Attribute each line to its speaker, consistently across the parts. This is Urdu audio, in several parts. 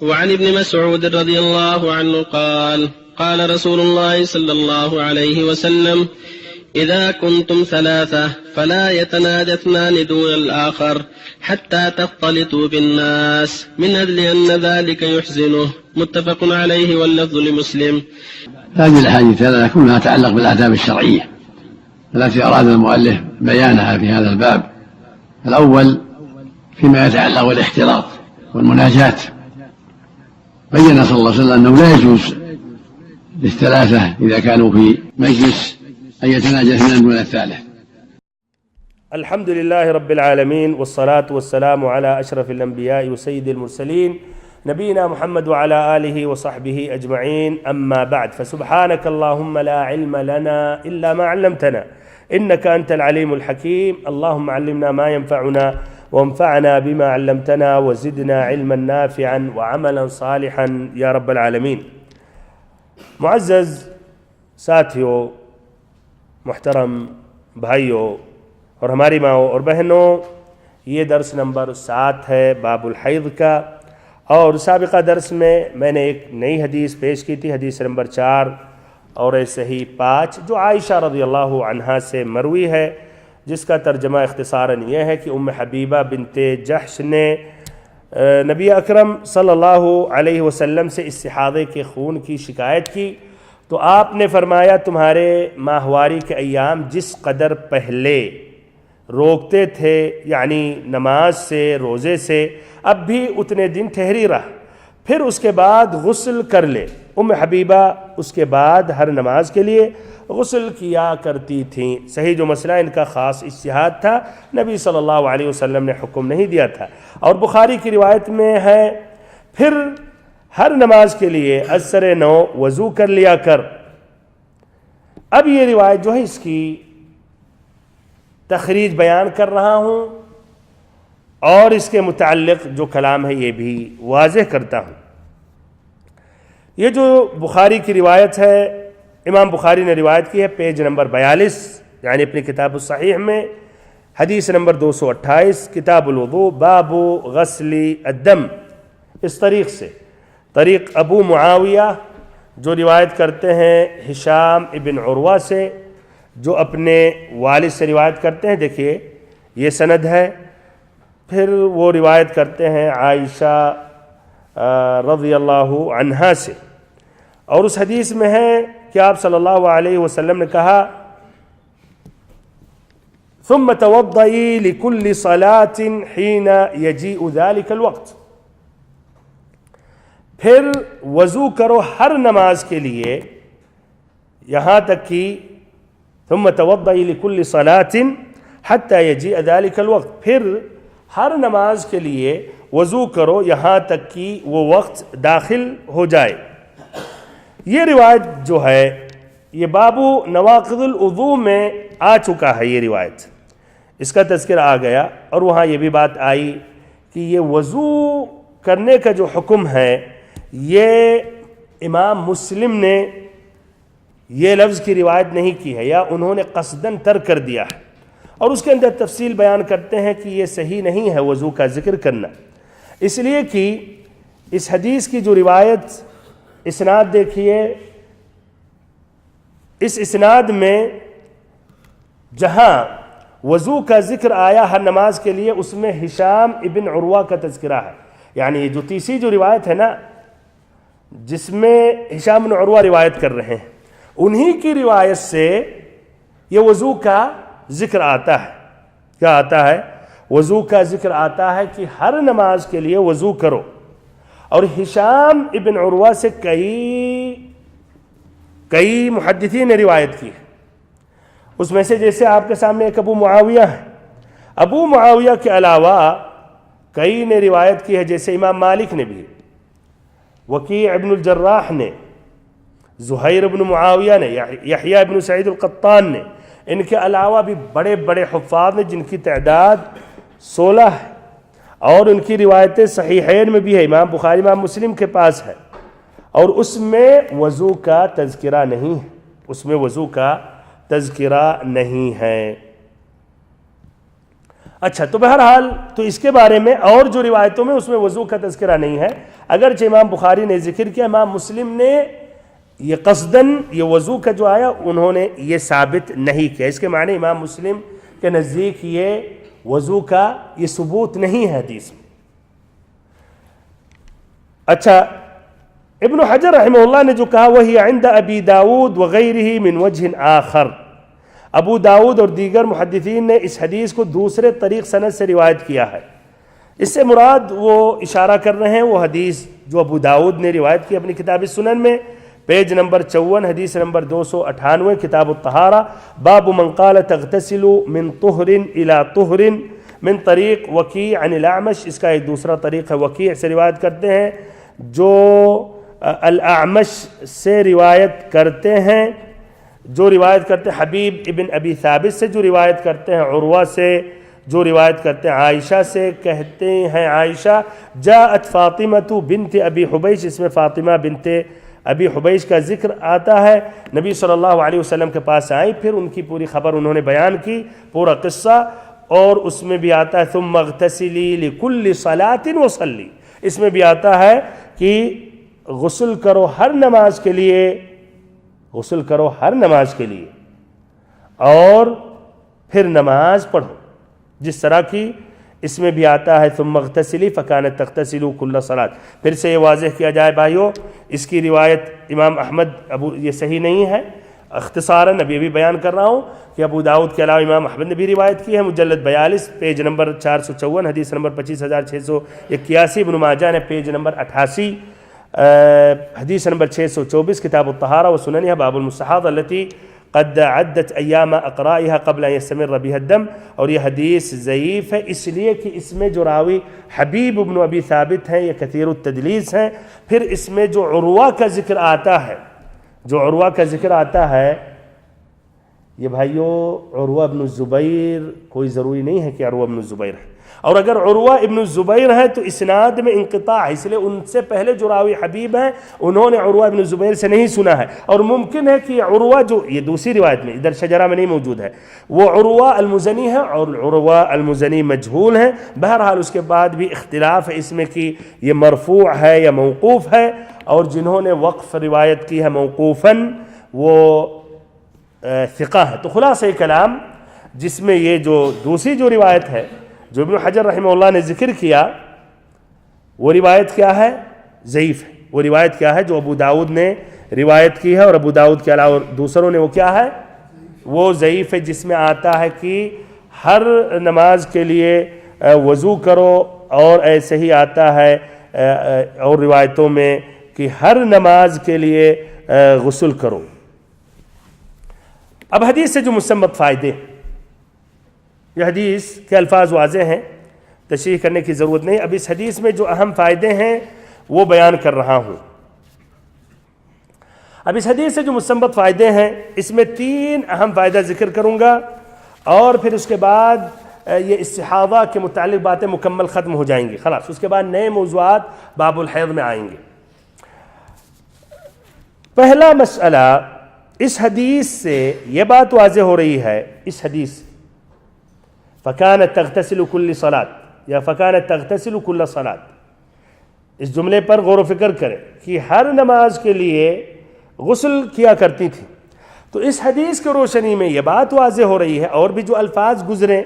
Speaker 1: وعن ابن مسعود رضي الله عنه قال قال رسول الله صلى الله عليه وسلم إذا كنتم ثلاثة فلا يتناجى اثنان دون الآخر حتى تختلطوا بالناس من أجل أن ذلك يحزنه. متفق عليه واللفظ لمسلم.
Speaker 2: هذه الأحاديث ثلاثة كلها تتعلق بالآداب الشرعية التي أراد المؤلف بيانها في هذا الباب. الأول فيما يتعلق بالاختلاط والمناجاة، بين صلى الله عليه وسلم أنه لا يجوز للثلاثة إذا كانوا في مجلس أن يتناجى اثنان دون الثالث.
Speaker 3: الحمد لله رب العالمين والصلاة والسلام على أشرف الأنبياء وسيد المرسلين نبينا محمد وعلى آله وصحبه أجمعين. أما بعد، فسبحانك اللهم لا علم لنا إلا ما علمتنا إنك أنت العليم الحكيم. اللهم علمنا ما ينفعنا وانفعنا بما علمتنا وزدنا علما نافعا وعملا صالحا یا رب العالمین. معزز ساتھیوں، محترم بھائیوں اور ہماری ماؤں اور بہنوں، یہ درس نمبر 7 ہے باب الحیض کا، اور سابقہ درس میں نے ایک نئی حدیث پیش کی تھی، حدیث نمبر 4 اور ایسے ہی 5، جو عائشہ رضی اللہ عنہا سے مروی ہے، جس کا ترجمہ اختصاراً یہ ہے کہ ام حبیبہ بنت جحش نے نبی اکرم صلی اللہ علیہ وسلم سے استحاضے کے خون کی شکایت کی، تو آپ نے فرمایا تمہارے ماہواری کے ایام جس قدر پہلے روکتے تھے، یعنی نماز سے، روزے سے، اب بھی اتنے دن ٹھہری رہا، پھر اس کے بعد غسل کر لے۔ ام حبیبہ اس کے بعد ہر نماز کے لیے غسل کیا کرتی تھیں۔ صحیح جو مسئلہ ان کا خاص اجتہاد تھا، نبی صلی اللہ علیہ وسلم نے حکم نہیں دیا تھا۔ اور بخاری کی روایت میں ہے پھر ہر نماز کے لیے عصر 9 وضو کر لیا کر۔ اب یہ روایت جو ہے اس کی تخریج بیان کر رہا ہوں اور اس کے متعلق جو کلام ہے یہ بھی واضح کرتا ہوں۔ یہ جو بخاری کی روایت ہے، امام بخاری نے روایت کی ہے پیج نمبر 42، یعنی اپنی کتاب الصحیح میں، حدیث نمبر 228، کتاب الوضوء، باب غسل الدم، اس طریق سے، طریق ابو معاویہ جو روایت کرتے ہیں ہشام ابن عروہ سے، جو اپنے والد سے روایت کرتے ہیں، دیکھیے یہ سند ہے۔ پھر وہ روایت کرتے ہیں عائشہ رضی اللہ عنہا سے، اور اس حدیث میں ہے کہ آپ صلی اللہ علیہ وسلم نے کہا ثم توضئی لكل صلاة حين يجيء ذلك الوقت، پھر وضو کرو ہر نماز کے لیے، یہاں تک کہ ثم توضئی لكل صلاة حتى يجيء ذلك الوقت، پھر ہر نماز کے لیے وضو کرو یہاں تک کہ وہ وقت داخل ہو جائے۔ یہ روایت جو ہے یہ باب نواقض الوضوء میں آ چکا ہے، یہ روایت اس کا تذکرہ آ گیا، اور وہاں یہ بھی بات آئی کہ یہ وضو کرنے کا جو حکم ہے یہ امام مسلم نے یہ لفظ کی روایت نہیں کی ہے، یا انہوں نے قصداً ترک کر دیا ہے، اور اس کے اندر تفصیل بیان کرتے ہیں کہ یہ صحیح نہیں ہے وضو کا ذکر کرنا، اس لیے کہ اس حدیث کی جو روایت اسناد دیکھیے، اس اسناد میں جہاں وضو کا ذکر آیا ہر نماز کے لیے، اس میں ہشام ابن عروہ کا تذکرہ ہے، یعنی یہ جو تیسری جو روایت ہے نا، جس میں ہشام بن عروہ روایت کر رہے ہیں، انہی کی روایت سے یہ وضو کا ذکر آتا ہے۔ کیا آتا ہے؟ وضو کا ذکر آتا ہے کہ ہر نماز کے لیے وضو کرو، اور ہشام ابن عروہ سے کئی محدثین نے روایت کی ہے، اس میں سے جیسے آپ کے سامنے ایک ابو معاویہ ہے، ابو معاویہ کے علاوہ کئی نے روایت کی ہے، جیسے امام مالک نے بھی، وکیع ابن الجراح نے، زہیر ابن معاویہ نے، یحییٰ ابن سعید القطان نے، ان کے علاوہ بھی بڑے بڑے حفاظ نے جن کی تعداد 16 ہے، اور ان کی روایتیں صحیحین میں بھی ہے، امام بخاری امام مسلم کے پاس ہے، اور اس میں وضو کا تذکرہ نہیں ہے، اس میں وضو کا تذکرہ نہیں ہے۔ اچھا، تو بہرحال تو اس کے بارے میں اور جو روایتوں میں اس میں وضو کا تذکرہ نہیں ہے، اگرچہ امام بخاری نے ذکر کیا، امام مسلم نے یہ قصداً یہ وضو کا جو آیا انہوں نے یہ ثابت نہیں کیا. اس کے معنی امام مسلم کے نزدیک یہ وضو کا یہ ثبوت نہیں ہے حدیث میں. اچھا، ابن حجر رحمہ اللہ نے جو کہا وہی عند ابی داود وغیرہ من وجہ آخر، ابو داود اور دیگر محدثین نے اس حدیث کو دوسرے طریق سند سے روایت کیا ہے. اس سے مراد وہ اشارہ کر رہے ہیں وہ حدیث جو ابو داود نے روایت کی اپنی کتاب سنن میں، پیج نمبر 54، حدیث نمبر 298، کتاب الطہارہ، باب من قال تغتسل من طہر الى طہر من طریق وکیع عن الاعمش. اس کا ایک دوسرا طریق ہے، وکیع سے روایت کرتے ہیں، جو الاعمش سے روایت کرتے ہیں، جو روایت کرتے ہیں حبیب ابن ابی ثابت سے، جو روایت کرتے ہیں عروہ سے، جو روایت کرتے ہیں عائشہ سے. کہتے ہیں عائشہ جاءت فاطمۃ بنت ابی حبیش، اس میں فاطمہ بنت ابی حبیش کا ذکر آتا ہے، نبی صلی اللہ علیہ وسلم کے پاس آئیں، پھر ان کی پوری خبر انہوں نے بیان کی، پورا قصہ. اور اس میں بھی آتا ہے ثم اغتسلی لکل صلاۃ وصلی، اس میں بھی آتا ہے کہ غسل کرو ہر نماز کے لیے، غسل کرو ہر نماز کے لیے اور پھر نماز پڑھو، جس طرح کی اس میں بھی آتا ہے ثم اغتسلی فکانت تغتسل کل صلاۃ. پھر سے یہ واضح کیا جائے بھائیو، اس کی روایت امام احمد یہ صحیح نہیں ہے. اختصاراً ابھی بیان کر رہا ہوں کہ ابو داؤد کے علاوہ امام احمد نے بھی روایت کی ہے، مجلد 42، پیج نمبر 454، حدیث نمبر 25681. ابن ماجہ نے پیج نمبر 88، حدیث نمبر 624، کتاب الطہارہ و سننھا، باب المستحاضہ التي قد عدت ایام اقرائها قبل ان يستمر بها الدم. اور یہ حدیث ضعیف ہے اس لیے کہ اس میں جو راوی حبیب ابن ابی ثابت ہیں یہ کثیر التدلیس ہیں. پھر اس میں جو عروہ کا ذکر آتا ہے، جو عروہ کا ذکر آتا ہے، یہ بھائیو عروہ ابن الزبیر کوئی ضروری نہیں ہے کہ عروہ ابن الزبیر ہے، اور اگر عروہ ابن الزبیر ہے تو اسناد میں انقطاع ہے، اس لیے ان سے پہلے جو راوی حبیب ہیں انہوں نے عروہ ابن الزبیر سے نہیں سنا ہے. اور ممکن ہے کہ عروہ جو یہ دوسری روایت میں ادھر شجرہ میں نہیں موجود ہے وہ عروہ المزنی ہے، اور عروہ المزنی مجہول ہیں. بہرحال اس کے بعد بھی اختلاف ہے اس میں کہ یہ مرفوع ہے یا موقوف ہے، اور جنہوں نے وقف روایت کی ہے موقوفاً وہ ثقہ ہے. تو خلاصہ کلام جس میں یہ جو دوسری جو روایت ہے جو ابن حجر رحمہ اللہ نے ذکر کیا، وہ روایت کیا ہے؟ ضعیف ہے. وہ روایت کیا ہے جو ابو داؤد نے روایت کی ہے، اور ابو داؤد کے علاوہ دوسروں نے وہ کیا ہے؟ وہ ضعیف ہے، جس میں آتا ہے کہ ہر نماز کے لیے وضو کرو، اور ایسے ہی آتا ہے اور روایتوں میں کہ ہر نماز کے لیے غسل کرو. اب حدیث سے جو مستنبط فائدے، یہ حدیث کے الفاظ واضح ہیں، تشریح کرنے کی ضرورت نہیں. اب اس حدیث میں جو اہم فائدے ہیں وہ بیان کر رہا ہوں. اب اس حدیث سے جو مستنبط فائدے ہیں اس میں 3 اہم فائدہ ذکر کروں گا، اور پھر اس کے بعد یہ استحاضہ کے متعلق باتیں مکمل ختم ہو جائیں گی. خلاص اس کے بعد نئے موضوعات باب الحیض میں آئیں گے. پہلا مسئلہ، اس حدیث سے یہ بات واضح ہو رہی ہے، اس حدیث فَكَانَتْ تَغْتَسِلُ كُلِّ صَلَاةٍ یا فَكَانَتْ تَغْتَسِلُ كُلَّ صَلَاةٍ، اس جملے پر غور و فکر کریں کہ ہر نماز کے لیے غسل کیا کرتی تھی. تو اس حدیث کی روشنی میں یہ بات واضح ہو رہی ہے، اور بھی جو الفاظ گزرے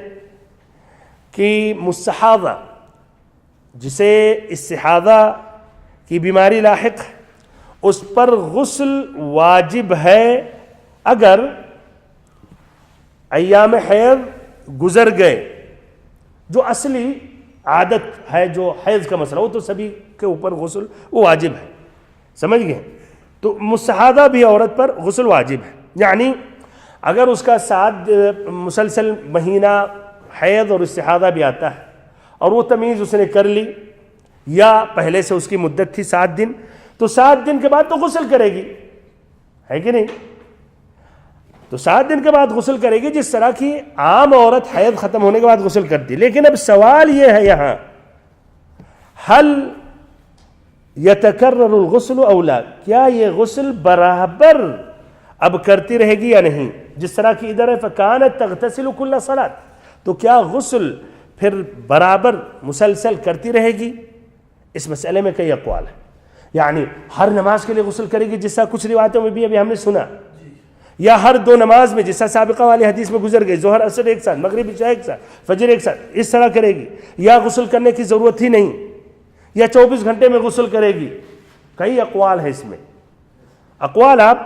Speaker 3: کہ مستحاضہ جسے استحاضہ کی بیماری لاحق ہے اس پر غسل واجب ہے اگر ایام حیض گزر گئے. جو اصلی عادت ہے جو حیض کا مسئلہ، وہ تو سبھی کے اوپر غسل وہ واجب ہے، سمجھ گئے؟ تو مستحاضہ بھی عورت پر غسل واجب ہے. یعنی اگر اس کا 7 مسلسل مہینہ حیض اور استحاضہ بھی آتا ہے اور وہ تمیز اس نے کر لی، یا پہلے سے اس کی مدت تھی 7 دن، تو 7 دن کے بعد تو غسل کرے گی، ہے کہ نہیں؟ تو 7 دن کے بعد غسل کرے گی، جس طرح کی عام عورت حیض ختم ہونے کے بعد غسل کرتی. لیکن اب سوال یہ ہے یہاں، حل یتکرر الغسل او لا، کیا یہ غسل برابر اب کرتی رہے گی یا نہیں؟ جس طرح کی ادھر ہے فکانت تغتسل کل صلاۃ، تو کیا غسل پھر برابر مسلسل کرتی رہے گی؟ اس مسئلے میں کئی اقوال ہیں. یعنی ہر نماز کے لیے غسل کرے گی جس طرح کچھ روایتوں میں بھی ابھی ہم نے سنا، یا ہر 2 نماز میں جس طرح سابقہ والی حدیث میں گزر گئی، ظہر عصر ایک ساتھ، مغرب عشاء ایک ساتھ، فجر ایک ساتھ، اس طرح کرے گی، یا غسل کرنے کی ضرورت ہی نہیں، یا 24 گھنٹے میں غسل کرے گی. کئی اقوال ہیں اس میں. اقوال آپ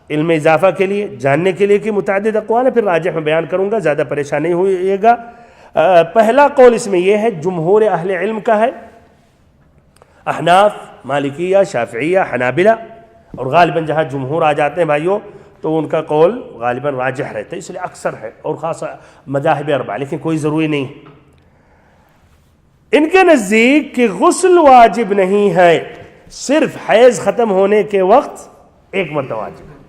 Speaker 3: علم اضافہ کے لیے جاننے کے لیے کہ متعدد اقوال ہیں، پھر راجح میں بیان کروں گا، زیادہ پریشان نہیں ہوئیے گا. پہلا قول اس میں یہ ہے، جمہور اہل علم کا ہے، احناف، مالکیہ، شافعیہ، حنابلہ، اور غالباً جہاں جمہور آ جاتے ہیں بھائیوں تو ان کا قول غالباً راجح رہتا ہے، اس لیے اکثر ہے، اور خاص مذاہب اربعہ، لیکن کوئی ضروری نہیں. ان کے نزدیک کہ غسل واجب نہیں ہے، صرف حیض ختم ہونے کے وقت ایک مرتبہ واجب ہے.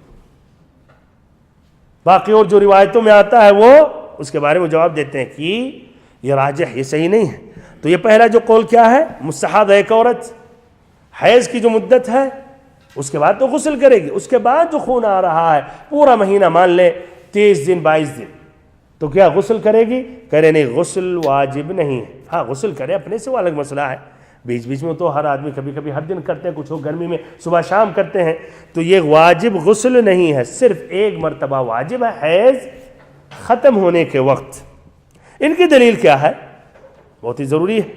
Speaker 3: باقی اور جو روایتوں میں آتا ہے وہ اس کے بارے میں جواب دیتے ہیں کہ یہ راجح، یہ صحیح نہیں ہے. تو یہ پہلا جو قول کیا ہے، مستحاض ایک عورت حیض کی جو مدت ہے اس کے بعد تو غسل کرے گی، اس کے بعد جو خون آ رہا ہے پورا مہینہ، مان لیں 23 دن 22 دن، تو کیا غسل کرے گی؟ کرے نہیں، غسل واجب نہیں ہے. ہاں غسل کرے اپنے سے وہ الگ مسئلہ ہے، بیچ بیچ میں تو ہر آدمی کبھی کبھی ہر دن کرتے ہیں، کچھ لوگ گرمی میں صبح شام کرتے ہیں. تو یہ واجب غسل نہیں ہے، صرف ایک مرتبہ واجب ہے حیض ختم ہونے کے وقت. ان کی دلیل کیا ہے؟ بہت ہی ضروری ہے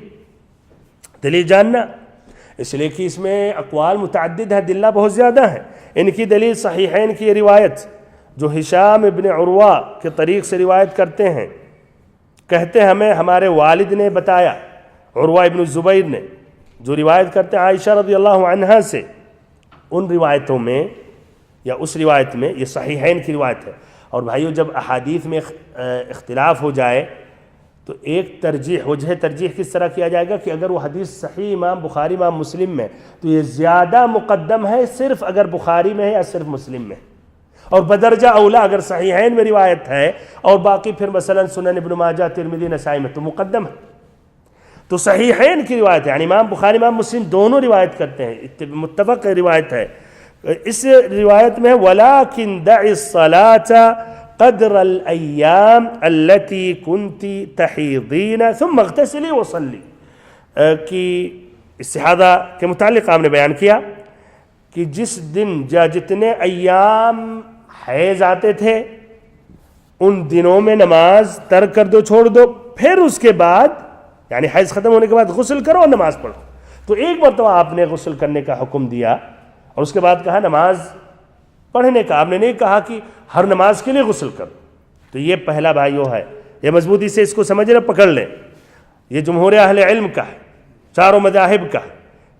Speaker 3: دلیل جاننا، اس لیے کہ اس میں اقوال متعدد ہے، دلہ بہت زیادہ ہے. ان کی دلیل صحیحین کی روایت جو ہشام ابن عروہ کے طریق سے روایت کرتے ہیں، کہتے ہیں ہمیں ہمارے والد نے بتایا، عروہ ابن الزبیر نے، جو روایت کرتے ہیں عائشہ رضی اللہ عنہا سے. ان روایتوں میں یا اس روایت میں، یہ صحیحین کی روایت ہے. اور بھائیو جب احادیث میں اختلاف ہو جائے تو ایک ترجیح، وجہ ترجیح کس طرح کیا جائے گا کہ اگر وہ حدیث صحیح امام بخاری امام مسلم میں تو یہ زیادہ مقدم ہے صرف اگر بخاری میں ہے یا صرف مسلم میں، اور بدرجہ اولا اگر صحیحین میں روایت ہے اور باقی پھر مثلا سنن ابن ماجہ، ترمذی، نسائی میں تو مقدم ہے. تو صحیحین کی روایت ہے، یعنی امام بخاری امام مسلم دونوں روایت کرتے ہیں، متفق روایت ہے. اس روایت میں وَلَكِنْ دَعِ الصَّلَاةَ قدر الایام التي كنت تحیضین ثم اغتسلی وصلی، کہ استحاضہ کے متعلق آپ نے بیان کیا کہ جس دن جتنے ایام حیض آتے تھے ان دنوں میں نماز ترک کر دو، چھوڑ دو، پھر اس کے بعد یعنی حیض ختم ہونے کے بعد غسل کرو اور نماز پڑھو. تو ایک مرتبہ آپ نے غسل کرنے کا حکم دیا اور اس کے بعد کہا نماز پڑھنے کا، آپ نے نہیں کہا کہ ہر نماز کے لیے غسل کرو. تو یہ پہلا بھائیو ہے، یہ مضبوطی سے اس کو سمجھ لیں، پکڑ لیں. یہ جمہور اہل علم کا ہے، چاروں مذاہب کا ہے.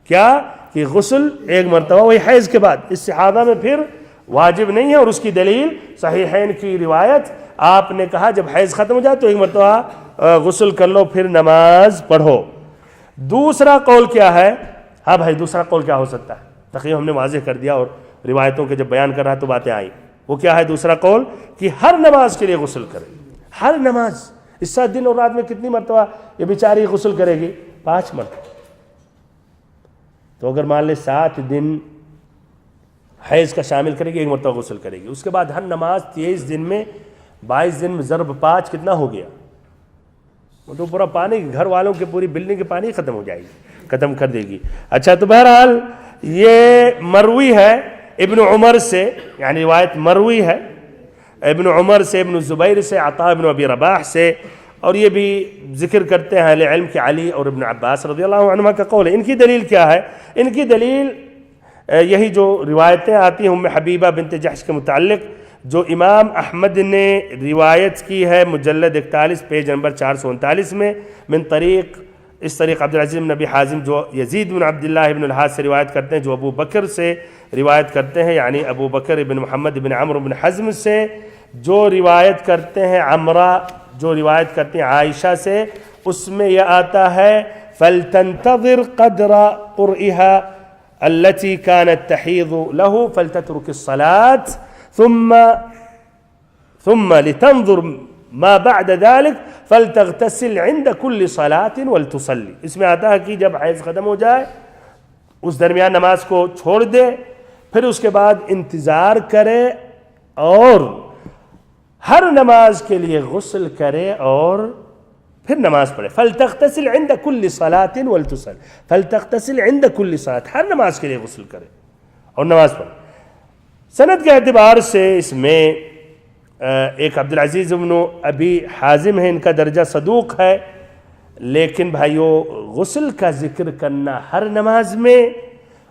Speaker 3: کیا کہ غسل ایک مرتبہ وہی حیض کے بعد، استحاضہ میں پھر واجب نہیں ہے. اور اس کی دلیل صحیحین کی روایت، آپ نے کہا جب حیض ختم ہو جائے تو ایک مرتبہ غسل کر لو پھر نماز پڑھو. دوسرا قول کیا ہے؟ ہاں بھائی دوسرا قول کیا ہو سکتا ہے؟ تقریباً ہم نے واضح کر دیا اور روایتوں کے جب بیان کر رہا تو باتیں آئیں. وہ کیا ہے دوسرا قول؟ کہ ہر نماز کے لیے غسل کرے. ہر نماز، اس 7 دن اور رات میں کتنی مرتبہ یہ بیچاری غسل کرے گی؟ 5 مرتبہ. تو اگر مان لیں 7 دن حیض کا شامل کرے گی، ایک مرتبہ غسل کرے گی. اس کے بعد ہر نماز 23 دن میں 22 دن میں ضرب 5 کتنا ہو گیا؟ وہ تو پورا پانی گھر والوں کے پوری بلڈنگ کے پانی ختم ہو جائے گی، ختم کر دے گی. اچھا تو بہرحال یہ مروی ہے ابن عمر سے، یعنی روایت مروی ہے ابن عمر سے، ابن زبیر سے، عطا ابن ابی رباح سے، اور یہ بھی ذکر کرتے ہیں اہل علم کہ علی اور ابن عباس رضی اللہ عنہما کا قول ہے. ان کی دلیل کیا ہے؟ ان کی دلیل یہی جو روایتیں آتی ہیں ام حبیبہ بنت جحش کے متعلق، جو امام احمد نے روایت کی ہے مجلد 41 پیج نمبر 439 میں، من طریق اس طریق عبدالعزیز بن نبی حازم جو یزید بن عبداللہ بن الحارث سے روایت کرتے ہیں، جو ابو بکر سے روایت کرتے ہیں، یعنی ابو بکر بن محمد بن عمرو بن حزم سے، جو روایت کرتے ہیں عمرہ جو روایت کرتے ہیں عائشہ سے. اس میں یہ آتا ہے فَلْتَنْتَظِرْ قَدْرَ قُرْئِهَا التي كانت تحيض له فلتترك الصلاة ثم لتنظر ما بعد ذلك فلتغتسل عند كل صلاة ولتصلي. اس میں آتا ہے کہ جب حیض ختم ہو جائے اس درمیان نماز کو چھوڑ دے، پھر اس کے بعد انتظار کرے اور ہر نماز کے لیے غسل کرے اور پھر نماز پڑھے. فلتغتسل عند كل صلاة ولتصل. فلتغتسل عند كل صلاة، ہر نماز کے لیے غسل کرے اور نماز پڑھے. سند کے اعتبار سے اس میں ایک عبدالعزیز بن ابی حازم ہے، ان کا درجہ صدوق ہے، لیکن بھائیو غسل کا ذکر کرنا ہر نماز میں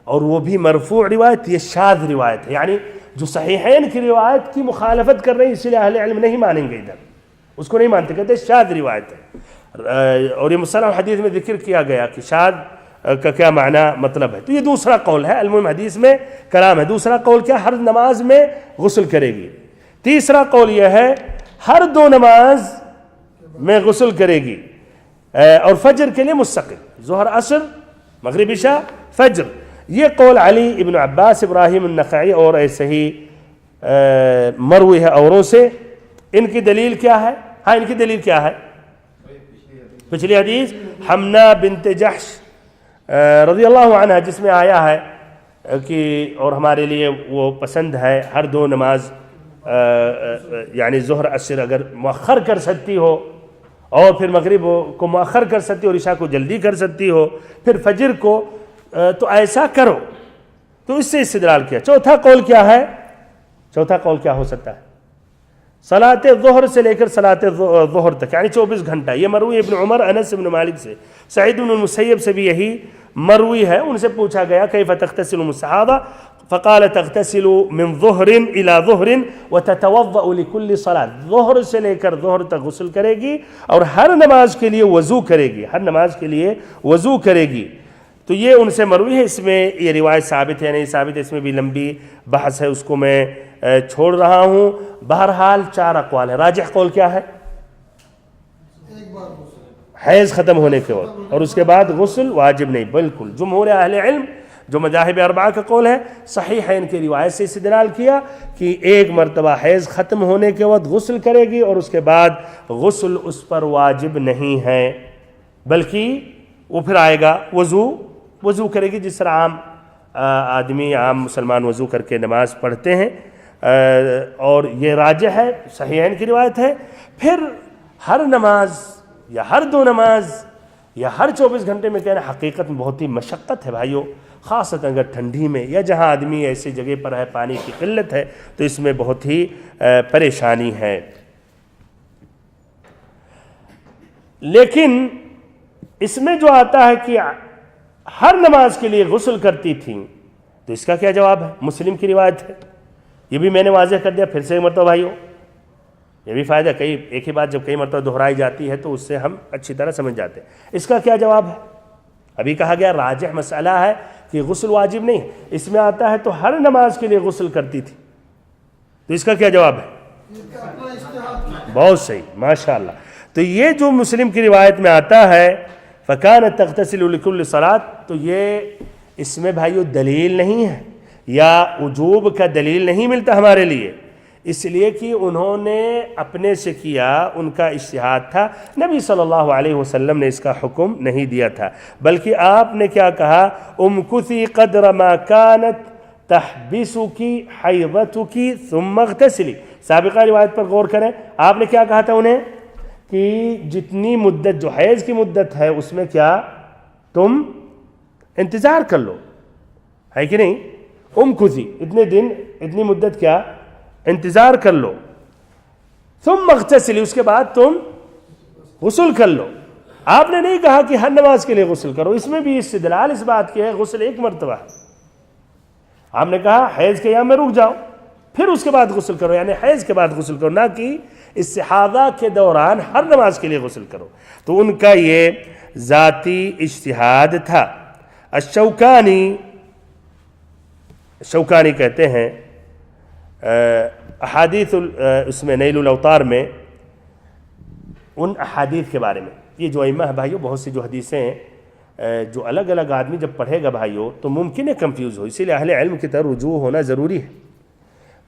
Speaker 3: اور وہ بھی مرفوع روایت، یہ شاذ روایت ہے. یعنی جو صحیحین کی روایت کی مخالفت کر رہے ہیں، اس لیے اہل علم نہیں مانیں گے، ادھر اس کو نہیں مانتے، کہتے شاذ روایت ہے. اور یہ مصطلح حدیث میں ذکر کیا گیا کہ شاذ کا کیا معنی مطلب ہے. تو یہ دوسرا قول ہے، المهم حدیث میں کلام ہے. دوسرا قول کیا؟ ہر نماز میں غسل کرے گی. تیسرا قول یہ ہے ہر 2 نماز میں غسل کرے گی، اور فجر کے لیے مستقل، ظہر عصر مغرب عشاء فجر. یہ قول علی ابن عباس ابراہیم النخعی اور ایسے ہی مروی ہے اوروں سے. ان کی دلیل کیا ہے؟ ہاں ان کی دلیل کیا ہے؟ پچھلی حدیث حمنا بنت جحش رضی اللہ عنہ جس میں آیا ہے کہ اور ہمارے لیے وہ پسند ہے ہر 2 نماز یعنی ظہر عصر اگر مؤخر کر سکتی ہو اور پھر مغرب کو مؤخر کر سکتی ہو اور عشاء کو جلدی کر سکتی ہو پھر فجر کو، تو ایسا کرو. تو اس سے استدلال کیا. چوتھا قول کیا ہے؟ چوتھا قول کیا ہو سکتا ہے؟ صلاۃ ظہر سے لے کر صلاۃ ظہر تک یعنی 24 گھنٹہ. یہ مروی ابن عمر، انس بن مالک سے، سعید بن المسیب سے بھی یہی مروی ہے. ان سے پوچھا گیا کیف تغتسل الصحابہ؟ فقال تغتسل من ظہر الى ظہر وتتوضأ لكل صلاۃ. ظہر سے لے کر ظہر تک غسل کرے گی اور ہر نماز کے لیے وضو کرے گی، ہر نماز کے لیے وضو کرے گی. تو یہ ان سے مروی ہے. اس میں یہ روایت ثابت ہے نہیں ثابت، اس میں بھی لمبی بحث ہے، اس کو میں چھوڑ رہا ہوں. بہرحال 4 اقوال ہیں. راجح قول کیا ہے؟ حیض ختم ہونے کے وقت اور اس کے بعد غسل واجب نہیں. بالکل جمہور اہل علم جو مذاہب 4 کا قول ہے، صحیحین کی روایت سے استدلال کیا کہ ایک مرتبہ حیض ختم ہونے کے وقت غسل کرے گی اور اس کے بعد غسل اس پر واجب نہیں ہے، بلکہ وہ پھر آئے گا وضو کرے گی جس طرح عام آدمی عام مسلمان وضو کر کے نماز پڑھتے ہیں. اور یہ راجح ہے، صحیحین کی روایت ہے. پھر ہر نماز یا ہر 2 نماز یا ہر 24 گھنٹے میں کہنا حقیقت میں بہت ہی مشقت ہے بھائیوں، خاصتاً اگر ٹھنڈی میں یا جہاں آدمی ایسی جگہ پر ہے پانی کی قلت ہے تو اس میں بہت ہی پریشانی ہے. لیکن اس میں جو آتا ہے کہ ہر نماز کے لیے غسل کرتی تھیں، تو اس کا کیا جواب ہے؟ مسلم کی روایت ہے. یہ بھی میں نے واضح کر دیا پھر سے ایک مرتبہ بھائیو، یہ بھی فائدہ، ایک ہی بات جب کئی مرتبہ دہرائی جاتی ہے تو اس سے ہم اچھی طرح سمجھ جاتے ہیں. اس کا کیا جواب ہے؟ ابھی کہا گیا راجح مسئلہ ہے کہ غسل واجب نہیں، اس میں آتا ہے تو ہر نماز کے لیے غسل کرتی تھی، تو اس کا کیا جواب ہے؟ بہت صحیح، ماشاءاللہ. تو یہ جو مسلم کی روایت میں آتا ہے فَكَانَتْ تَغْتَسِلُ لِكُلِّ صَلَاةٍ، تو یہ اس میں بھائیو دلیل نہیں ہے یا وجوب کا دلیل نہیں ملتا ہمارے لیے، اس لیے کہ انہوں نے اپنے سے کیا، ان کا اجتہاد تھا. نبی صلی اللہ علیہ وسلم نے اس کا حکم نہیں دیا تھا، بلکہ آپ نے کیا کہا؟ امکثی قدر ما کانت تحبسکی حیضتکی ثم اغتسلی. سابقہ روایت پر غور کریں، آپ نے کیا کہا تھا انہیں کہ جتنی مدت جو حیض کی مدت ہے اس میں کیا تم انتظار کر لو، ہے کہ نہیں؟ امکثی اتنے دن اتنی مدت کیا انتظار کر لو، ثم اغتسلی اس کے بعد تم غسل کر لو. آپ نے نہیں کہا کہ ہر نماز کے لیے غسل کرو. اس میں بھی استدلال اس بات کی ہے غسل ایک مرتبہ ہے. آپ نے کہا حیض کے ایام میں رک جاؤ پھر اس کے بعد غسل کرو، یعنی حیض کے بعد غسل کرو، نہ کہ استحاضہ کے دوران ہر نماز کے لیے غسل کرو. تو ان کا یہ ذاتی اجتہاد تھا. شوکانی کہتے ہیں احادیث اس میں نیل الاوطار میں ان احادیث کے بارے میں، یہ جو ائمہ ہے بھائیو، بہت سی جو حدیثیں ہیں جو الگ الگ آدمی جب پڑھے گا بھائیو تو ممکن ہے کنفیوز ہو، اسی لیے اہل علم کی طرف رجوع ہونا ضروری ہے.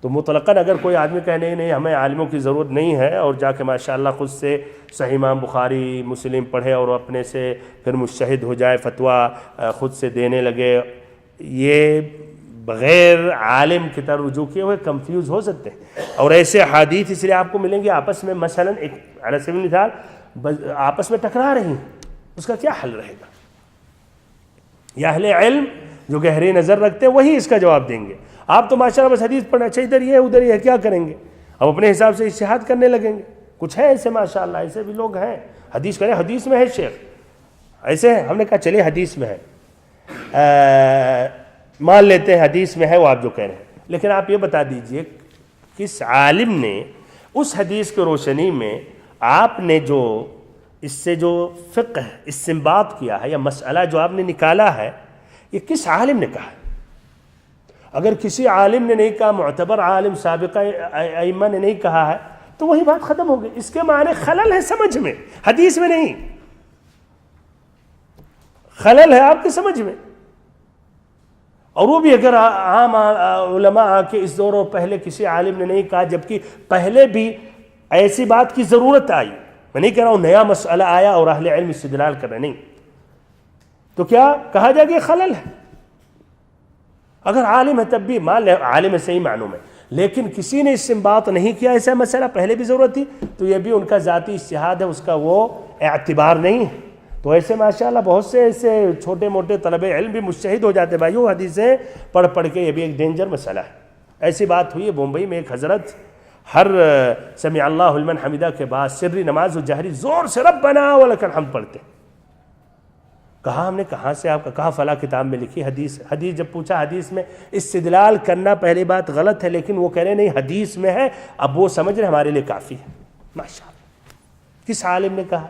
Speaker 3: تو مطلقاً اگر کوئی آدمی کہے نہیں ہمیں عالموں کی ضرورت نہیں ہے اور جا کے ماشاءاللہ خود سے صحیح امام بخاری مسلم پڑھے اور اپنے سے پھر مجتہد ہو جائے، فتویٰ خود سے دینے لگے، یہ بغیر عالم کی طرف رجوع کیے ہوئے کنفیوز ہو سکتے ہیں. اور ایسے حدیث اس لیے آپ کو ملیں گے آپس میں، مثلا ایک علی سبیل مثال آپس میں ٹکرا رہی ہیں، اس کا کیا حل رہے گا؟ یا اہل علم جو گہری نظر رکھتے ہیں وہی اس کا جواب دیں گے. آپ تو ماشاءاللہ بس حدیث پڑھنا، اچھا ادھر یہ ہے، کیا کریں گے؟ اب اپنے حساب سے اجتہاد کرنے لگیں گے. کچھ ہے ایسے ماشاءاللہ، ایسے بھی لوگ ہیں، حدیث کریں حدیث میں ہے شیخ، ایسے ہیں. ہم نے کہا چلیے حدیث میں ہے، مان لیتے ہیں حدیث میں ہے وہ آپ جو کہہ رہے ہیں، لیکن آپ یہ بتا دیجئے کس عالم نے اس حدیث کی روشنی میں آپ نے جو اس سے جو فقہ استنباط کیا ہے یا مسئلہ جو آپ نے نکالا ہے، یہ کس عالم نے کہا ہے؟ اگر کسی عالم نے نہیں کہا، معتبر عالم سابقہ ائمہ نے نہیں کہا ہے، تو وہی بات ختم ہو گئی. اس کے معنی خلل ہے سمجھ میں، حدیث میں نہیں، خلل ہے آپ کی سمجھ میں. اور وہ بھی اگر عام علماء آ کے اس دور اور پہلے کسی عالم نے نہیں کہا، جبکہ پہلے بھی ایسی بات کی ضرورت آئی. میں نہیں کہہ رہا ہوں نیا مسئلہ آیا اور اہل علم استدلال کر رہے، نہیں، تو کیا کہا جائے کہ خلل ہے؟ اگر عالم ہے تب بھی مان لے عالم ہے، صحیح معنوں میں، لیکن کسی نے استنباط نہیں کیا ایسا مسئلہ، پہلے بھی ضرورت تھی، تو یہ بھی ان کا ذاتی اجتہاد ہے، اس کا وہ اعتبار نہیں ہے. تو ایسے ماشاءاللہ بہت سے ایسے چھوٹے موٹے طلب علم بھی مجتہد ہو جاتے. بھائیو حدیثیں پڑھ پڑھ کے، یہ بھی ایک ڈینجر مسئلہ ہے. ایسی بات ہوئی ہے بمبئی میں، ایک حضرت ہر سمع اللہ لمن حمدہ کے بعد سری نماز و جہری زور سے ربنا ولک الحمد پڑھتے. کہا ہم نے کہاں سے آپ کا؟ کہا فلاں کتاب میں لکھی حدیث. جب پوچھا حدیث میں استدلال کرنا پہلی بات غلط ہے، لیکن وہ کہہ رہے نہیں حدیث میں ہے، اب وہ سمجھ رہے ہمارے لیے کافی ہے. ماشاءاللہ. کس عالم نے کہا؟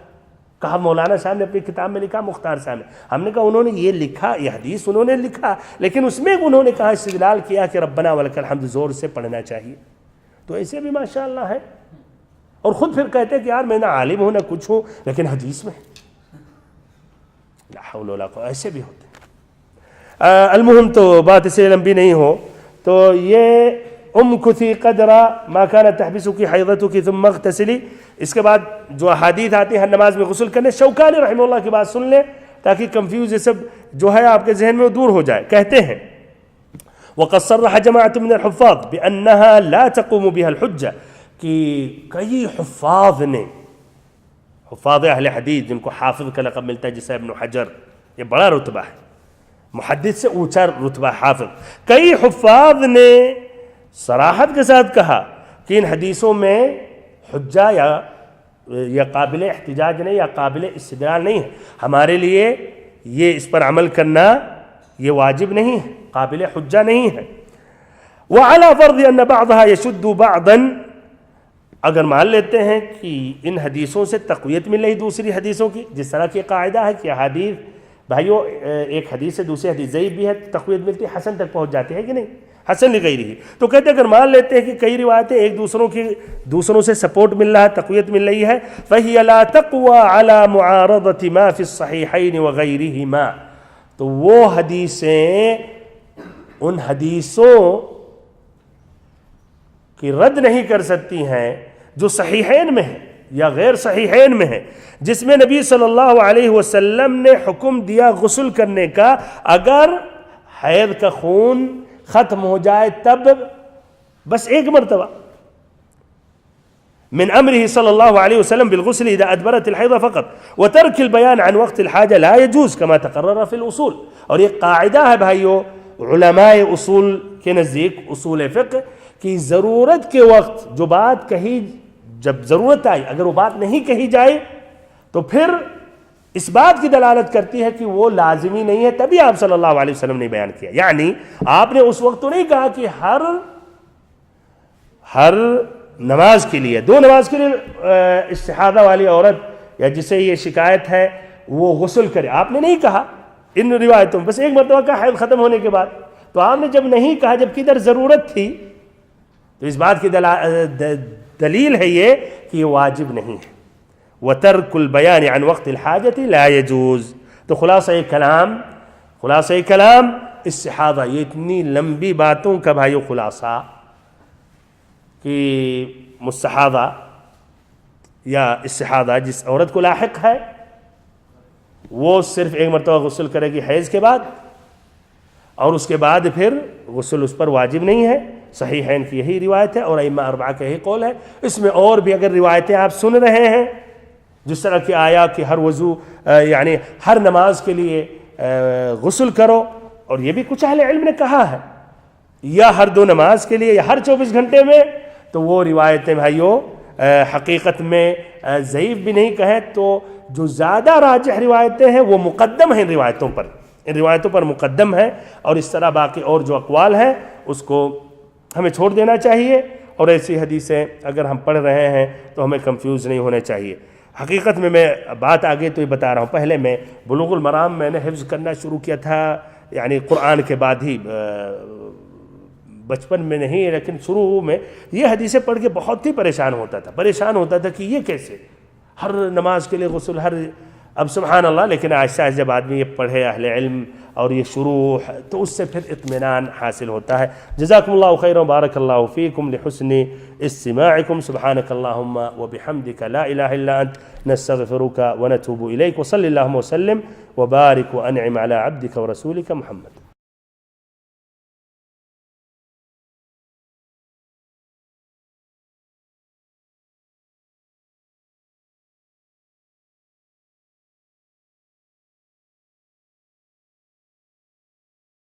Speaker 3: کہا مولانا صاحب نے اپنی کتاب میں لکھا، مختار صاحب نے. ہم نے کہا انہوں نے یہ لکھا، یہ حدیث انہوں نے لکھا، لیکن اس میں انہوں نے کہا استدلال کیا کہ ربنا ولک الحمد زور سے پڑھنا چاہیے. تو ایسے بھی ماشاءاللہ ہے، اور خود پھر کہتے کہ یار میں نہ عالم ہوں نہ کچھ ہوں، لیکن حدیث میں لا حول ولا قوة. ایسے بھی ہوتے ہیں. المہم تو بات اسے لمبی نہیں ہو تو یہ امکثی قدر ما كانت تحبسك حیضتك ثم اغتسلی. اس کے بعد جو احادیث آتی ہیں ہر نماز میں غسل کرنے، شوکانی رحمہ اللہ کی بات سن لیں تاکہ کنفیوز یہ سب جو ہے آپ کے ذہن میں دور ہو جائے. کہتے ہیں وقد صرح جماعة من الحفاظ بأنها لا تقوم بها الحجة، کہ کئی حفاظ نے، حفاظ اہل حدیث جن کو حافظ کا لقب ملتا ہے جیسے ابن حجر، یہ بڑا رتبہ ہے، محدث سے اونچا رتبہ حافظ. کئی حفاظ نے صراحت کے ساتھ کہا کہ ان حدیثوں میں حجہ یا قابل احتجاج نہیں یا قابل استدلال نہیں ہے، ہمارے لیے یہ اس پر عمل کرنا یہ واجب نہیں ہے، قابل حجہ نہیں ہے. وعلى فرض ان بعضها يشد بعضا، اگر مان لیتے ہیں کہ ان حدیثوں سے تقویت مل رہی دوسری حدیثوں کی، جس طرح کی قاعدہ ہے کہ حدیث بھائیو ایک حدیث سے دوسری حدیث ضعیف بھی ہے تقویت ملتی ہے، حسن تک پہنچ جاتی ہے کہ نہیں، حسن لغیرہ ہی. تو کہتے ہیں اگر مان لیتے ہیں کہ کئی روایتیں ایک دوسروں سے سپورٹ مل رہا ہے، تقویت مل رہی ہے، فهي لا تقوى على معارضة ما في الصحيحين وغيرهما، تو وہ حدیثیں ان حدیثوں کی رد نہیں کر سکتی ہیں جو صحیحین میں ہیں یا غیر صحیحین میں ہیں، جس میں نبی صلی اللہ علیہ وسلم نے حکم دیا غسل کرنے کا، اگر حیض کا خون ختم ہو جائے تب بس ایک مرتبہ. من امره صلی اللہ علیہ وسلم بالغسل اذا ادبرت الحیض فقط وترک البیان عن وقت الحاجہ لا يجوز كما تقرر في الاصول. اور یہ قاعدہ ہے بھائیو علماء اصول کے نزدیک، اصول فقہ، کہ ضرورت کے وقت جو بات کہی، جب ضرورت آئی اگر وہ بات نہیں کہی جائے تو پھر اس بات کی دلالت کرتی ہے کہ وہ لازمی نہیں ہے، تبھی آپ صلی اللہ علیہ وسلم نے بیان کیا. یعنی آپ نے اس وقت تو نہیں کہا کہ ہر نماز کے لیے، دو نماز کے لیے استحاضہ والی عورت یا جسے یہ شکایت ہے وہ غسل کرے، آپ نے نہیں کہا ان روایتوں بس ایک مرتبہ کا حیض ختم ہونے کے بعد. تو آپ نے جب نہیں کہا جب کدھر ضرورت تھی، تو اس بات کی دلیل ہے یہ کہ یہ واجب نہیں ہے. وَتَرْكُ الْبَيَانِ عَنْ وَقْتِ الْحَاجَةِ لَا يَجُوز. تو خلاصہ کلام استحاضہ، یہ اتنی لمبی باتوں کا بھائیو خلاصہ کہ مستحاضہ یا استحاضہ جس عورت کو لاحق ہے وہ صرف ایک مرتبہ غسل کرے گی حیض کے بعد، اور اس کے بعد پھر غسل اس پر واجب نہیں ہے. صحیحین کی یہی روایت ہے اور ائمہ اربعہ کا یہی قول ہے. اس میں اور بھی اگر روایتیں آپ سن رہے ہیں جس طرح کی آیا کہ ہر وضو یعنی ہر نماز کے لیے غسل کرو، اور یہ بھی کچھ اہل علم نے کہا ہے، یا ہر 2 نماز کے لیے یا ہر 24 گھنٹے میں، تو وہ روایتیں بھائیوں حقیقت میں ضعیف بھی نہیں کہیں تو جو زیادہ راجح روایتیں ہیں وہ مقدم ہیں ان روایتوں پر مقدم ہے، اور اس طرح باقی اور جو اقوال ہیں اس کو ہمیں چھوڑ دینا چاہیے، اور ایسی حدیثیں اگر ہم پڑھ رہے ہیں تو ہمیں کنفیوز نہیں ہونے چاہیے۔ حقیقت میں بات آگے تو یہ بتا رہا ہوں، پہلے میں بلوغ المرام میں نے حفظ کرنا شروع کیا تھا یعنی قرآن کے بعد ہی، بچپن میں نہیں لیکن شروع میں یہ حدیثیں پڑھ کے بہت ہی پریشان ہوتا تھا کہ یہ کیسے ہر نماز کے لیے غسل، اب سبحان اللہ، لیکن آہستہ آہستہ جب آدمی یہ پڑھے اہل علم اور یہ شروع تو اس سے پھر اطمینان حاصل ہوتا ہے۔ جزاکم اللہ خیرا بارک اللہ فیکم لحسن استماعکم، سبحانک اللہم وبحمدک لا الہ الا انت نستغفرک ونتوب الیک، وصلی اللہم وسلم وبارک وانعم علی عبدک ورسولک محمد۔